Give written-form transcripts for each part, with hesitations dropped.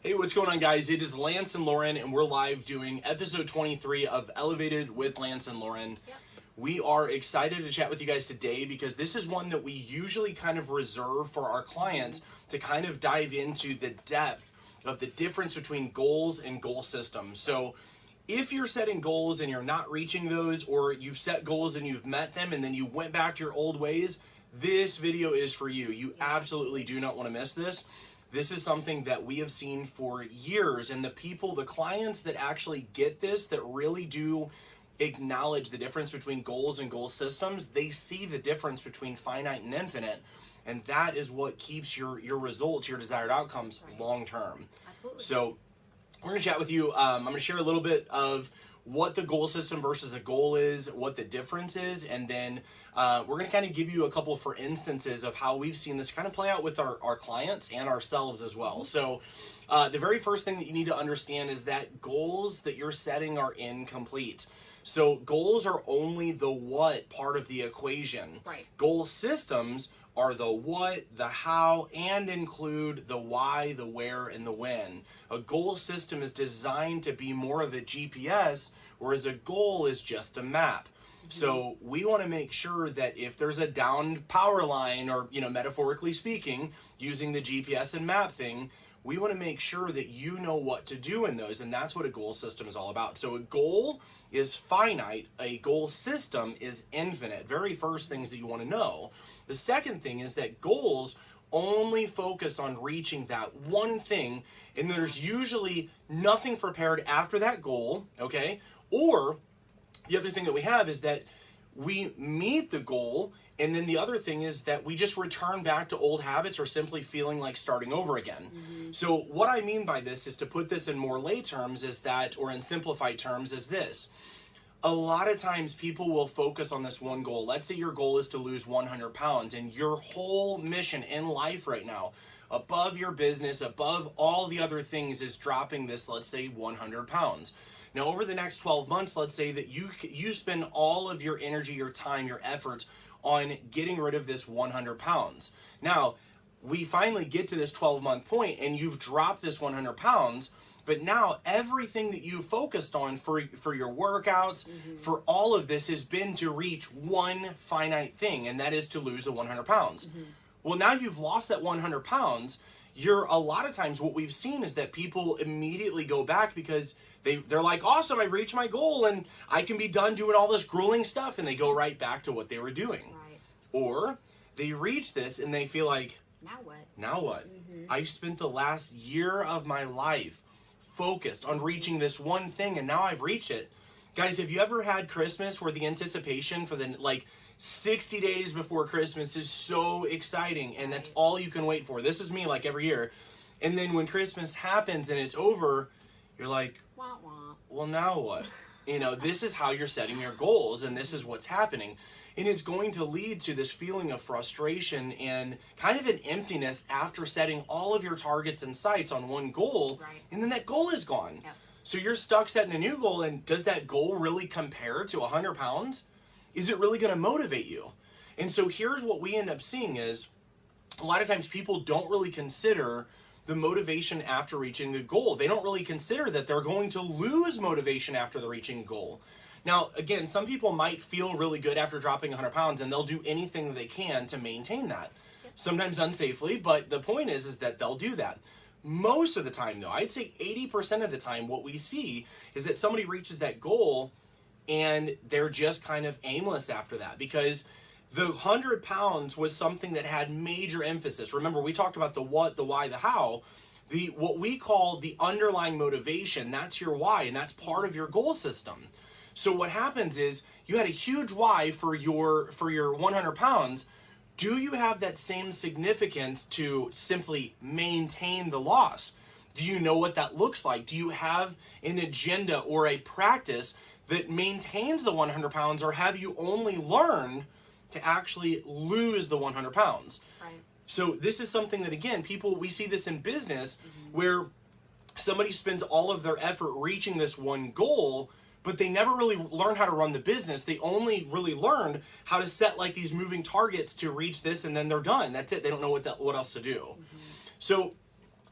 Hey, what's going on, guys? It is Lance and Lauren, and we're live doing episode 23 of Elevated with Lance and Lauren. Yep. We are excited to chat with you guys today because this is one that we usually kind of reserve for our clients to kind of dive into the depth of the difference between goals and goal systems. So if you're setting goals and you're not reaching those, or you've set goals and you've met them and then you went back to your old ways, this video is for you. You absolutely do not want to miss this. This is something that we have seen for years, and the clients that actually get this, that really do acknowledge the difference between goals and goal systems, they see the difference between finite and infinite, and that is what keeps your results, your desired outcomes long term. Absolutely. So we're going to chat with you. I'm going to share a little bit of what the goal system versus the goal is, what the difference is, and then we're going to kind of give you a couple for instances of how we've seen this kind of play out with our clients and ourselves as well. So the very first thing that you need to understand is that goals that you're setting are incomplete. So goals are only the what part of the equation. Right. Goal systems are the what, the how, and include the why, the where, and the when. A goal system is designed to be more of a GPS, whereas a goal is just a map. So we want to make sure that if there's a downed power line, or, metaphorically speaking, using the GPS and map thing, we want to make sure that you know what to do in those, and that's what a goal system is all about. So a goal is finite, a goal system is infinite. Very first things that you want to know. The second thing is that goals only focus on reaching that one thing, and there's usually nothing prepared after that goal, okay? Or the other thing that we have is that we meet the goal, and then the other thing is that we just return back to old habits or simply feeling like starting over again. So what I mean by this is, to put this in more lay terms, is that, or in simplified terms, is this. A lot of times people will focus on this one goal. Let's say your goal is to lose 100 pounds, and your whole mission in life right now, above your business, above all the other things, is dropping this, let's say, 100 pounds. Now, over the next 12 months, let's say that you spend all of your energy, your time, your efforts on getting rid of this 100 pounds. Now, we finally get to this 12-month point, and you've dropped this 100 pounds, but now everything that you focused on for your workouts, for all of this, has been to reach one finite thing, and that is to lose the 100 pounds. Well, now you've lost that 100 pounds. A lot of times what we've seen is that people immediately go back because they're like, awesome, I reached my goal and I can be done doing all this grueling stuff, and they go right back to what they were doing. Right. Or they reach this and they feel like, Now what? now what? I spent the last year of my life focused on reaching this one thing, and now I've reached it. Guys, have you ever had Christmas where the anticipation for the 60 days before Christmas is so exciting, and that's all you can wait for? This is me every year. And then when Christmas happens and it's over, you're like, Wah, wah. well, now what? This is how you're setting your goals, and this is what's happening. And it's going to lead to this feeling of frustration and kind of an emptiness after setting all of your targets and sights on one goal, Right. and then that goal is gone. Yep. So you're stuck setting a new goal, and does that goal really compare to 100 pounds? Is it really going to motivate you? And so here's what we end up seeing is, a lot of times people don't really consider the motivation after reaching the goal. They don't really consider that they're going to lose motivation after the reaching goal. Now, again, some people might feel really good after dropping 100 pounds, and they'll do anything that they can to maintain that. Sometimes unsafely, but the point is that they'll do that. Most of the time, though, I'd say 80% of the time, what we see is that somebody reaches that goal and they're just kind of aimless after that, because the 100 pounds was something that had major emphasis. Remember, we talked about the what, the why, the how. What we call the underlying motivation, that's your why, and that's part of your goal system. So what happens is, you had a huge why for your 100 pounds. Do you have that same significance to simply maintain the loss? Do you know what that looks like? Do you have an agenda or a practice that maintains the 100 pounds, or have you only learned to actually lose the 100 pounds? Right. So this is something that, again, we see this in business, where somebody spends all of their effort reaching this one goal, but they never really learned how to run the business. They only really learned how to set these moving targets to reach this, and then they're done. That's it. They don't know what else to do. So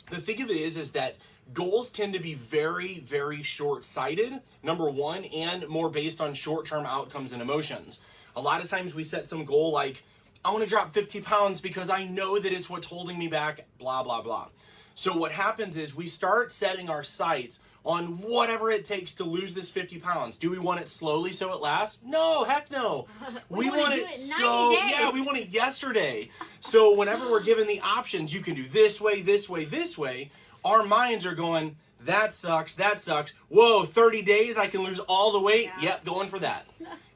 the thing of it is that Goals tend to be very, very short-sighted, number one, and more based on short-term outcomes and emotions. A lot of times we set some goal like, I want to drop 50 pounds because I know that it's what's holding me back, blah, blah, blah. So what happens is we start setting our sights on whatever it takes to lose this 50 pounds. Do we want it slowly so it lasts? No, heck no. we want it so, yeah, we want it yesterday. So whenever we're given the options, you can do this way, this way, this way, our minds are going, that sucks, that sucks. Whoa, 30 days, I can lose all the weight? Yeah. Yep, going for that.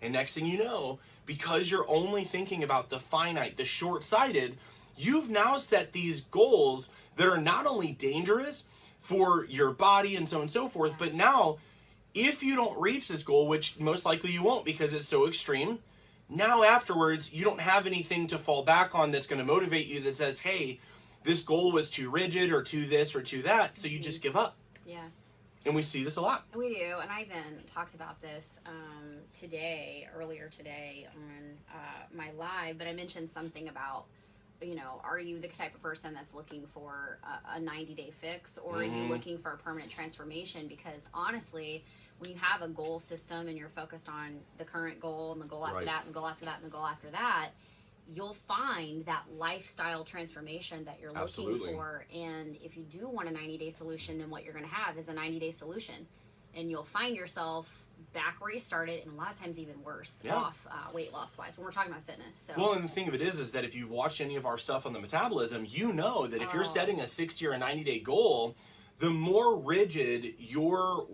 And next thing you know, because you're only thinking about the finite, the short-sighted, you've now set these goals that are not only dangerous for your body and so on and so forth, but now, if you don't reach this goal, which most likely you won't because it's so extreme, now afterwards, you don't have anything to fall back on that's going to motivate you that says, hey, this goal was too rigid or too this or too that, so you just give up. Yeah. And we see this a lot. We do, and I even talked about this earlier today on my live, but I mentioned something about, are you the type of person that's looking for a 90-day fix, or are you looking for a permanent transformation? Because honestly, when you have a goal system and you're focused on the current goal and the goal after that and the goal after that and the goal after that, you'll find that lifestyle transformation that you're looking for. And if you do want a 90-day solution, then what you're going to have is a 90-day solution. And you'll find yourself back where you started, and a lot of times even worse off weight loss wise when we're talking about fitness. So. Well, and the thing of it is that if you've watched any of our stuff on the metabolism, you know that if you're setting a 60 or a 90-day goal, the more rigid your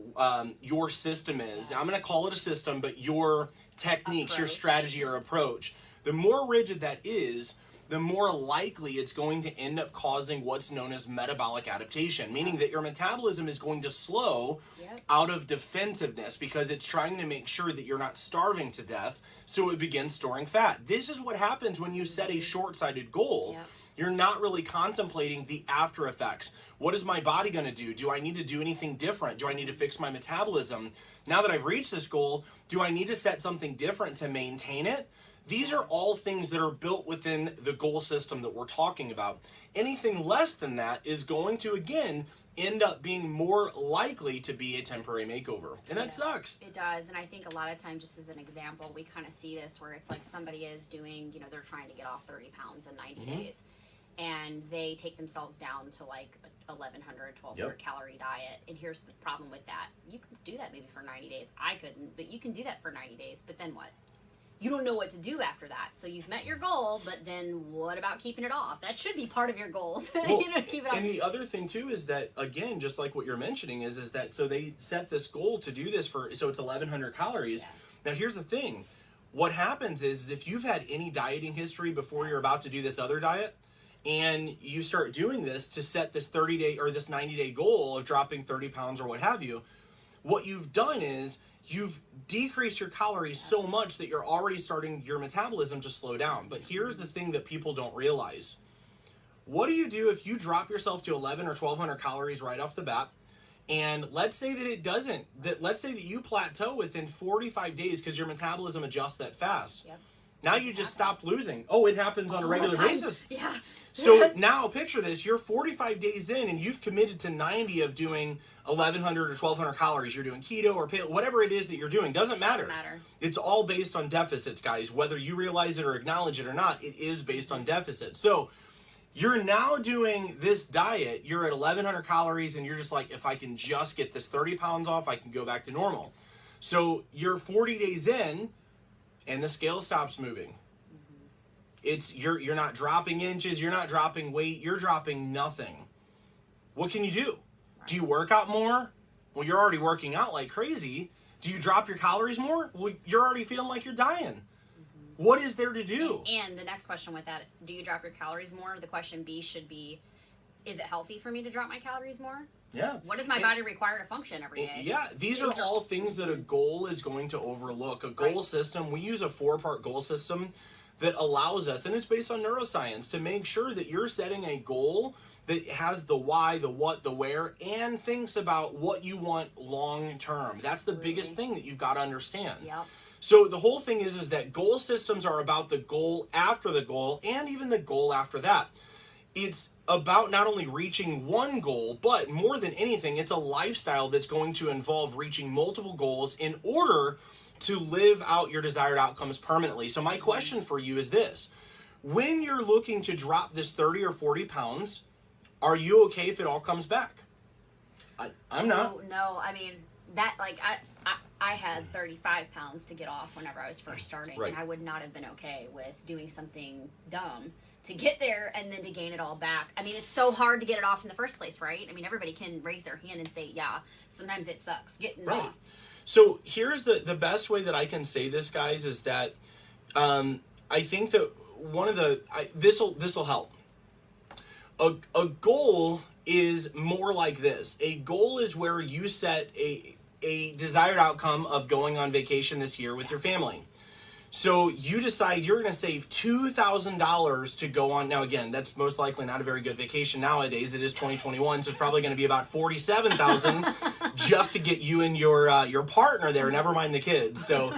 system is, I'm going to call it a system, but your techniques, your strategy or approach, the more rigid that is, the more likely it's going to end up causing what's known as metabolic adaptation, meaning that your metabolism is going to slow out of defensiveness because it's trying to make sure that you're not starving to death, so it begins storing fat. This is what happens when you set a short-sighted goal. You're not really contemplating the after effects. What is my body going to do? Do I need to do anything different? Do I need to fix my metabolism? Now that I've reached this goal, do I need to set something different to maintain it? These are all things that are built within the goal system that we're talking about. Anything less than that is going to, again, end up being more likely to be a temporary makeover. And that sucks. It does. And I think a lot of times, just as an example, we kind of see this where it's like somebody is doing, they're trying to get off 30 pounds in 90 days. And they take themselves down to like 1,100, 1,200 calorie diet. And here's the problem with that. You can do that maybe for 90 days. I couldn't, but you can do that for 90 days. But then what? You don't know what to do after that. So you've met your goal, but then what about keeping it off? That should be part of your goals. Well, keep it off. And the other thing too is that, again, just like what you're mentioning is that, so they set this goal to do this so it's 1,100 calories. Now here's the thing. What happens is if you've had any dieting history before you're about to do this other diet, and you start doing this to set this 30-day or this 90-day goal of dropping 30 pounds or what have you, what you've done is you've decreased your calories so much that you're already starting your metabolism to slow down. But here's the thing that people don't realize. What do you do if you drop yourself to 1,100 or 1,200 calories right off the bat? And let's say that it doesn't. Let's say that you plateau within 45 days because your metabolism adjusts that fast. Now you just stop losing. Oh, it happens on a regular basis. So now picture this. You're 45 days in and you've committed to 90 of doing 1,100 or 1,200 calories. You're doing keto or paleo, whatever it is that you're doing. Doesn't matter. It's all based on deficits, guys. Whether you realize it or acknowledge it or not, it is based on deficits. So you're now doing this diet. You're at 1,100 calories and you're just like, if I can just get this 30 pounds off, I can go back to normal. So you're 40 days in and the scale stops moving. It's you're not dropping inches, you're not dropping weight, you're dropping nothing. What can you do? Do you work out more? Well, you're already working out like crazy. Do you drop your calories more? Well, you're already feeling like you're dying. What is there to do? And the next question with that, do you drop your calories more? The question B should be, is it healthy for me to drop my calories more? Yeah. What does my body require to function every day? Yeah, these are all things that a goal is going to overlook. A goal system, we use a 4-part goal system that allows us, and it's based on neuroscience, to make sure that you're setting a goal that has the why, the what, the where, and thinks about what you want long term. That's the biggest thing that you've got to understand. So the whole thing is that goal systems are about the goal after the goal and even the goal after that. it's about not only reaching one goal, but more than anything, it's a lifestyle that's going to involve reaching multiple goals in order to live out your desired outcomes permanently. So my question for you is this: when you're looking to drop this 30 or 40 pounds, are you okay if it all comes back? I'm not. No, I mean, that, like, I had 35 pounds to get off whenever I was first starting, Right. and I would not have been okay with doing something dumb to get there and then to gain it all back. I mean, it's so hard to get it off in the first place, right? I mean, everybody can raise their hand and say, yeah, sometimes it sucks getting it Right. off. So here's the best way that I can say this, guys, is that I think that one of the this'll help. A goal is more like this. A goal is where you set a desired outcome of going on vacation this year with your family. So you decide you're going to save $2,000 to go on. Now, again, that's most likely not a very good vacation nowadays. It is 2021, so it's probably going to be about $47,000 just to get you and your partner there. Never mind the kids. So,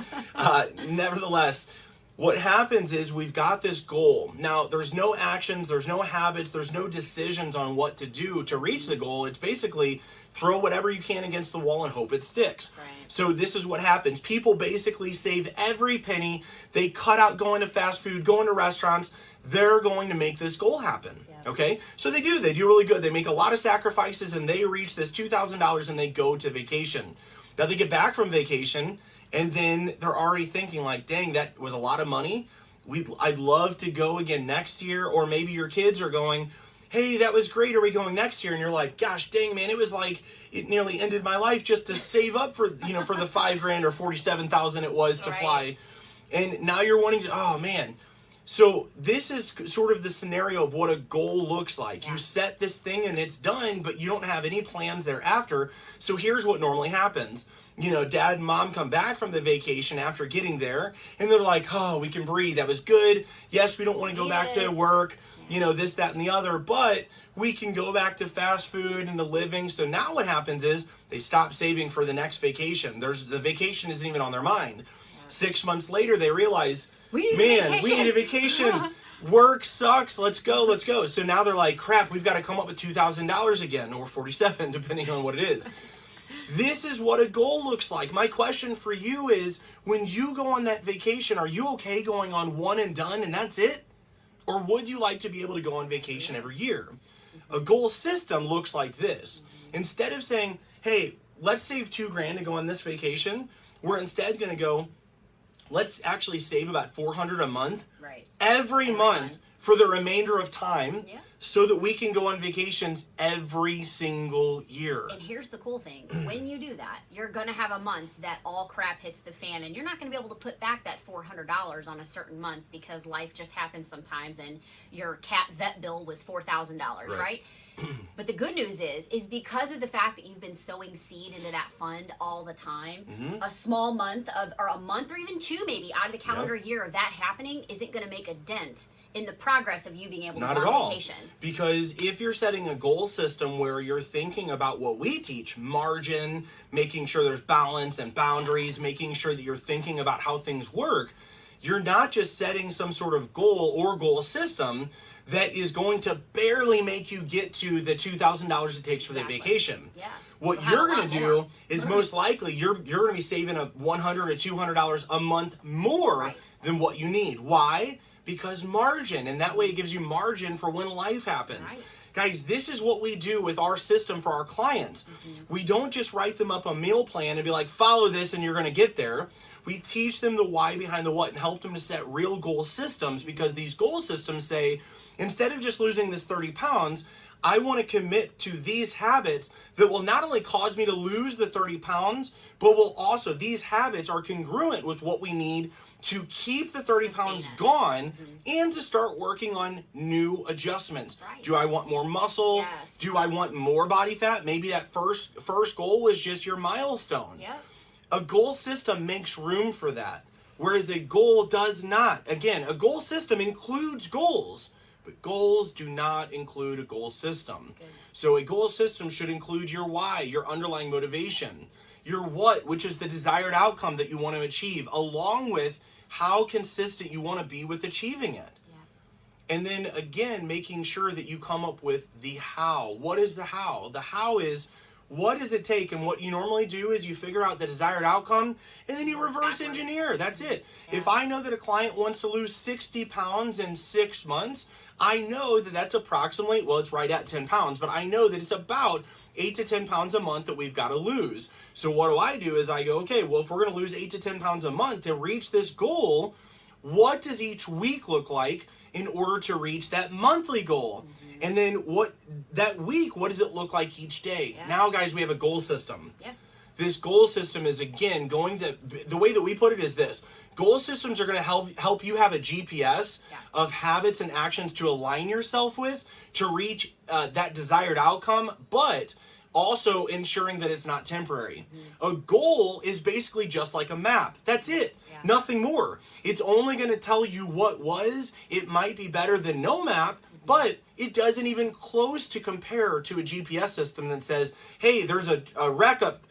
nevertheless, what happens is we've got this goal. Now, there's no actions, there's no habits, there's no decisions on what to do to reach the goal. It's basically throw whatever you can against the wall and hope it sticks. Right. So this is what happens. People basically save every penny. They cut out going to fast food, going to restaurants. They're going to make this goal happen. Yeah. Okay? So they do. They do really good. They make a lot of sacrifices and they reach this $2,000 and they go to vacation. Now they get back from vacation and then they're already thinking like, dang, that was a lot of money. I'd love to go again next year. Or maybe your kids are going, hey, that was great. Are we going next year? And you're like, gosh, dang, man, it was like it nearly ended my life just to save up for, for the $5,000 or $47,000 it was to Right. fly. And now you're wanting to, oh man. So this is sort of the scenario of what a goal looks like. Yeah. You set this thing and it's done, but you don't have any plans thereafter. So here's what normally happens. Dad and mom come back from the vacation after getting there, and they're like, oh, we can breathe. That was good. Yes, we don't want to go back to work, this, that, and the other, but we can go back to fast food and the living. So now what happens is they stop saving for the next vacation. The vacation isn't even on their mind. 6 months later, they realize, we need a vacation. Work sucks. Let's go. So now they're like, crap, we've got to come up with $2,000 again, or 47, depending on what it is. This is what a goal looks like. My question for you is, when you go on that vacation, are you okay going on one and done and that's it? Or would you like to be able to go on vacation every year? A goal system looks like this. Instead of saying, hey, let's save $2,000 to go on this vacation, we're instead going to go, let's actually save about $400 a month Right. every month for the remainder of time, Yeah. so that we can go on vacations every single year. And here's the cool thing. When you do that, you're going to have a month that all crap hits the fan, and you're not going to be able to put back that $400 on a certain month because life just happens sometimes, and your cat vet bill was $4,000, right? But the good news is because of the fact that you've been sowing seed into that fund all the time, a small month or a month or even two maybe out of the calendar year of that happening isn't going to make a dent in the progress of you being able to go on vacation. Because if you're setting a goal system where you're thinking about what we teach, margin, making sure there's balance and boundaries, making sure that you're thinking about how things work, you're not just setting some sort of goal or goal system that is going to barely make you get to the $2,000 it takes for the vacation. Yeah. What you're going to do is most likely you're going to be saving $100 or $200 a month more than what you need. Why? Because margin, and that way it gives you margin for when life happens. Right. Guys, this is what we do with our system for our clients. We don't just write them up a meal plan and be like, follow this and you're going to get there. We teach them the why behind the what and help them to set real goal systems, because these goal systems say, instead of just losing this 30 pounds, I want to commit to these habits that will not only cause me to lose the 30 pounds, but will also, these habits are congruent with what we need to keep the 30 pounds gone and to start working on new adjustments. Right. Do I want more muscle? Yes. Do I want more body fat? Maybe that first goal was just your milestone. Yep. A goal system makes room for that, whereas a goal does not. Again, a goal system includes goals, but goals do not include a goal system. So a goal system should include your why, your underlying motivation, your what, which is the desired outcome that you want to achieve, along with how consistent you want to be with achieving it. Yeah. And then again, making sure that you come up with the how. What is the how? The how is, what does it take? And what you normally do is you figure out the desired outcome and then you reverse engineer. That's it. Yeah. If I know that a client wants to lose 60 pounds in 6 months, I know that that's approximately, well, it's right at 10 pounds, but I know that it's about 8 to 10 pounds a month that we've got to lose. So what do? Is I go, okay, well, if we're going to lose 8 to 10 pounds a month to reach this goal, what does each week look like in order to reach that monthly goal? And then what does it look like each day? Yeah. Now, guys, we have a goal system. Yeah. This goal system is, again, the way that we put it is this. Goal systems are going to help you have a GPS of habits and actions to align yourself with to reach that desired outcome, but also ensuring that it's not temporary. A goal is basically just like a map. That's it. Yeah. Nothing more. It's only going to tell you what was. It might be better than no map, but it doesn't even close to compare to a GPS system that says, hey, there's a wreck up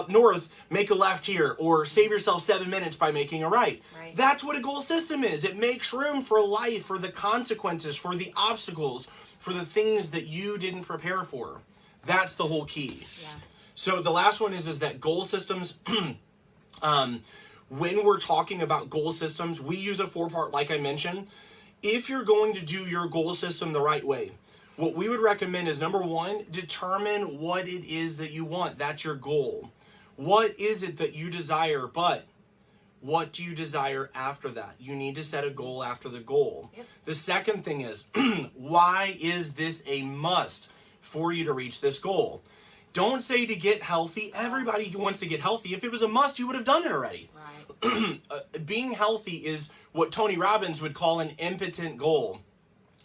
north, make a left here, or save yourself 7 minutes by making a right. That's what a goal system is. It makes room for life, for the consequences, for the obstacles, for the things that you didn't prepare for. That's the whole key. Yeah. So the last one is that goal systems, when we're talking about goal systems, we use a 4-part, like I mentioned. If you're going to do your goal system the right way, what we would recommend is, number one, determine what it is that you want. That's your goal. What is it that you desire? But what do you desire after that? You need to set a goal after the goal. Yep. The second thing is, why is this a must for you to reach this goal? Don't say to get healthy. Everybody wants to get healthy. If it was a must, you would have done it already. Right. Being healthy is what Tony Robbins would call an impotent goal.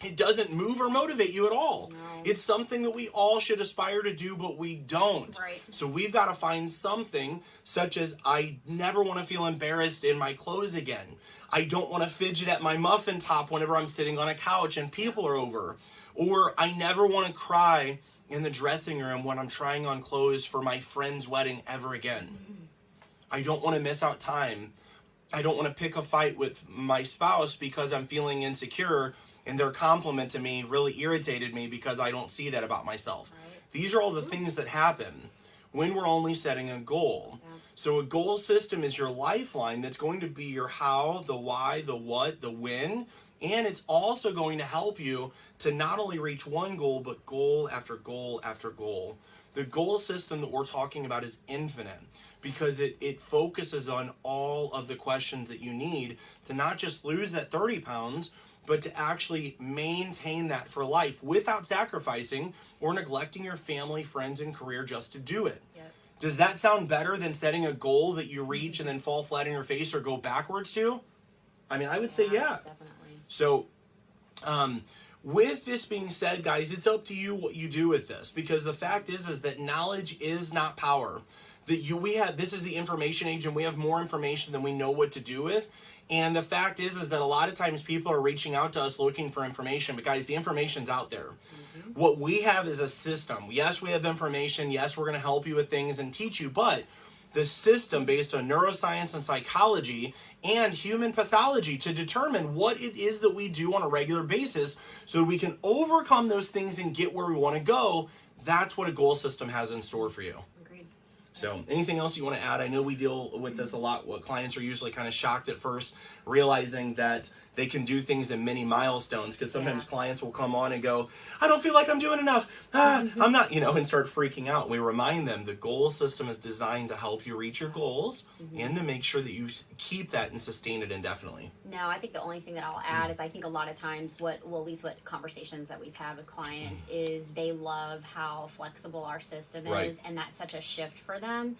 It doesn't move or motivate you at all. No. It's something that we all should aspire to do, but we don't. Right. So we've got to find something such as, I never want to feel embarrassed in my clothes again. I don't want to fidget at my muffin top whenever I'm sitting on a couch and people are over. Or I never want to cry in the dressing room when I'm trying on clothes for my friend's wedding ever again. I don't want to miss out time. I don't want to pick a fight with my spouse because I'm feeling insecure and their compliment to me really irritated me because I don't see that about myself. Right. These are all the things that happen when we're only setting a goal. Yeah. So a goal system is your lifeline that's going to be your how, the why, the what, the when, and it's also going to help you to not only reach one goal, but goal after goal after goal. The goal system that we're talking about is infinite because it focuses on all of the questions that you need to not just lose that 30 pounds, but to actually maintain that for life without sacrificing or neglecting your family, friends, and career just to do it. Yep. Does that sound better than setting a goal that you reach and then fall flat on your face or go backwards to? I mean, I would say yeah. Definitely. So, with this being said, guys, it's up to you what you do with this, because the fact is that knowledge is not power. This is the information age, and we have more information than we know what to do with. And the fact is that a lot of times people are reaching out to us looking for information, but guys, the information's out there. Mm-hmm. What we have is a system. Yes, we have information. Yes, we're going to help you with things and teach you, but the system based on neuroscience and psychology and human pathology to determine what it is that we do on a regular basis so we can overcome those things and get where we want to go. That's what a goal system has in store for you. Agreed. So anything else you want to add? I know we deal with this a lot. What clients are usually kind of shocked at first, realizing that they can do things in mini milestones, because sometimes clients will come on and go, I don't feel like I'm doing enough. I'm not, and start freaking out. We remind them the goal system is designed to help you reach your goals and to make sure that you keep that and sustain it indefinitely. No, I think the only thing that I'll add is I think a lot of times at least what conversations that we've had with clients is they love how flexible our system is, and that's such a shift for them.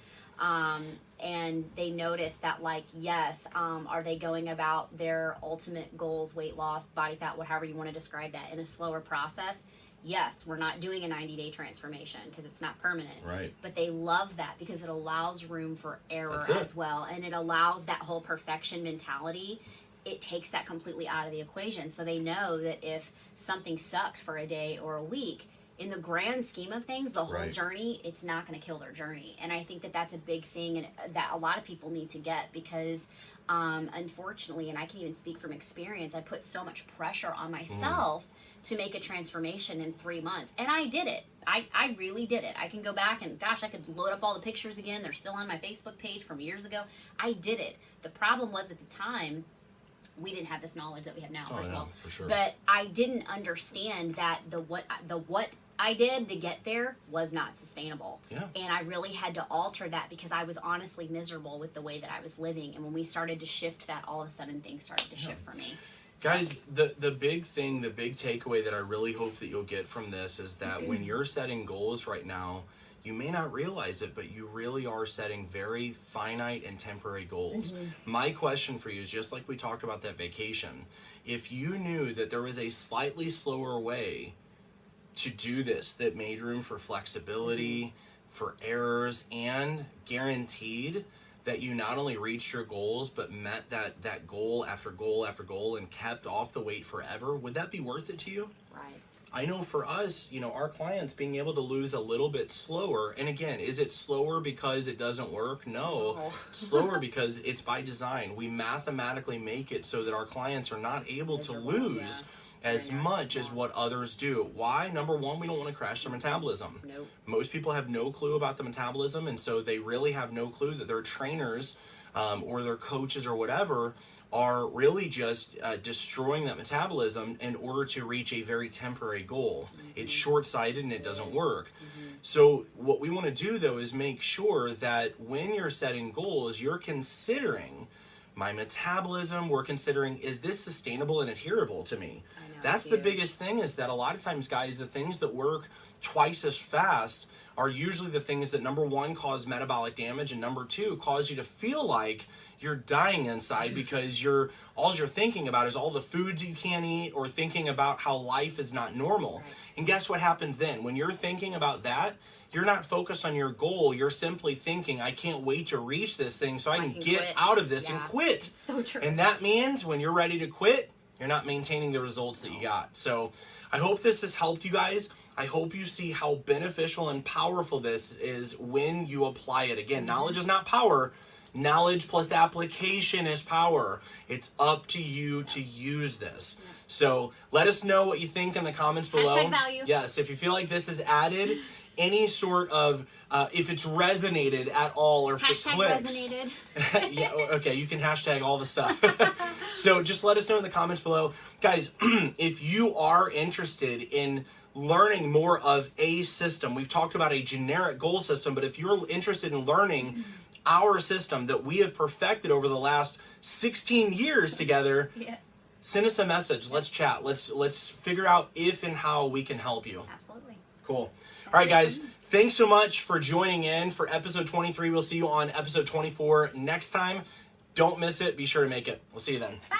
And they notice that, yes, are they going about their ultimate goals, weight loss, body fat, whatever you want to describe that, in a slower process? Yes, we're not doing a 90-day transformation because it's not permanent. Right. But they love that because it allows room for error as well. And it allows that whole perfection mentality. It takes that completely out of the equation. So they know that if something sucked for a day or a week, in the grand scheme of things, the whole Right. journey, it's not going to kill their journey. And I think that that's a big thing, and that a lot of people need to get, because unfortunately, and I can even speak from experience, I put so much pressure on myself to make a transformation in 3 months. And I did it. I really did it. I can go back and, gosh, I could load up all the pictures again. They're still on my Facebook page from years ago. I did it. The problem was, at the time, we didn't have this knowledge that we have now, first of all. For sure. But I didn't understand that the what I did to get there was not sustainable. Yeah. And I really had to alter that, because I was honestly miserable with the way that I was living. And when we started to shift that, all of a sudden things started to shift for me. Guys, the big thing, the big takeaway that I really hope that you'll get from this is that when you're setting goals right now, you may not realize it, but you really are setting very finite and temporary goals. My question for you is, just like we talked about that vacation, if you knew that there was a slightly slower way to do this that made room for flexibility, for errors, and guaranteed that you not only reached your goals but met that goal after goal after goal and kept off the weight forever, would that be worth it to you? Right. I know for us, our clients being able to lose a little bit slower, and again, is it slower because it doesn't work? No. No. Slower because it's by design. We mathematically make it so that our clients are not able to Miserable, lose as Yeah. much as what others do. Why? Number one, we don't want to crash their metabolism. Nope. Most people have no clue about the metabolism, and so they really have no clue that their trainers or their coaches or whatever are really just destroying that metabolism in order to reach a very temporary goal. It's short-sighted and it doesn't work. So what we want to do, though, is make sure that when you're setting goals, you're considering my metabolism. We're considering, is this sustainable and adherable to me? I know, That's it's the huge. biggest thing, is that a lot of times, guys, the things that work twice as fast are usually the things that, number one, cause metabolic damage, and number two, cause you to feel like you're dying inside, because all you're thinking about is all the foods you can't eat, or thinking about how life is not normal. Right. And guess what happens then? When you're thinking about that, you're not focused on your goal. You're simply thinking, I can't wait to reach this thing so I can get quit. out of this and Yeah. quit. It's so true. And that means when you're ready to quit, you're not maintaining the results that you got. So I hope this has helped you guys. I hope you see how beneficial and powerful this is when you apply it. Again, knowledge is not power. Knowledge plus application is power. It's up to you to use this. So let us know what you think in the comments below. Hashtag value. Yes, if you feel like this has added any sort of, if it's resonated at all, or if it Hashtag clicks. resonated. Yeah, okay, you can hashtag all the stuff. So just let us know in the comments below. Guys, if you are interested in learning more of a system, we've talked about a generic goal system, but if you're interested in learning our system that we have perfected over the last 16 years together, Yeah. send us a message. Let's chat. Let's figure out if and how we can help you. Absolutely. Cool. All right, guys. Thanks so much for joining in for episode 23. We'll see you on episode 24 next time. Don't miss it. Be sure to make it. We'll see you then. Bye.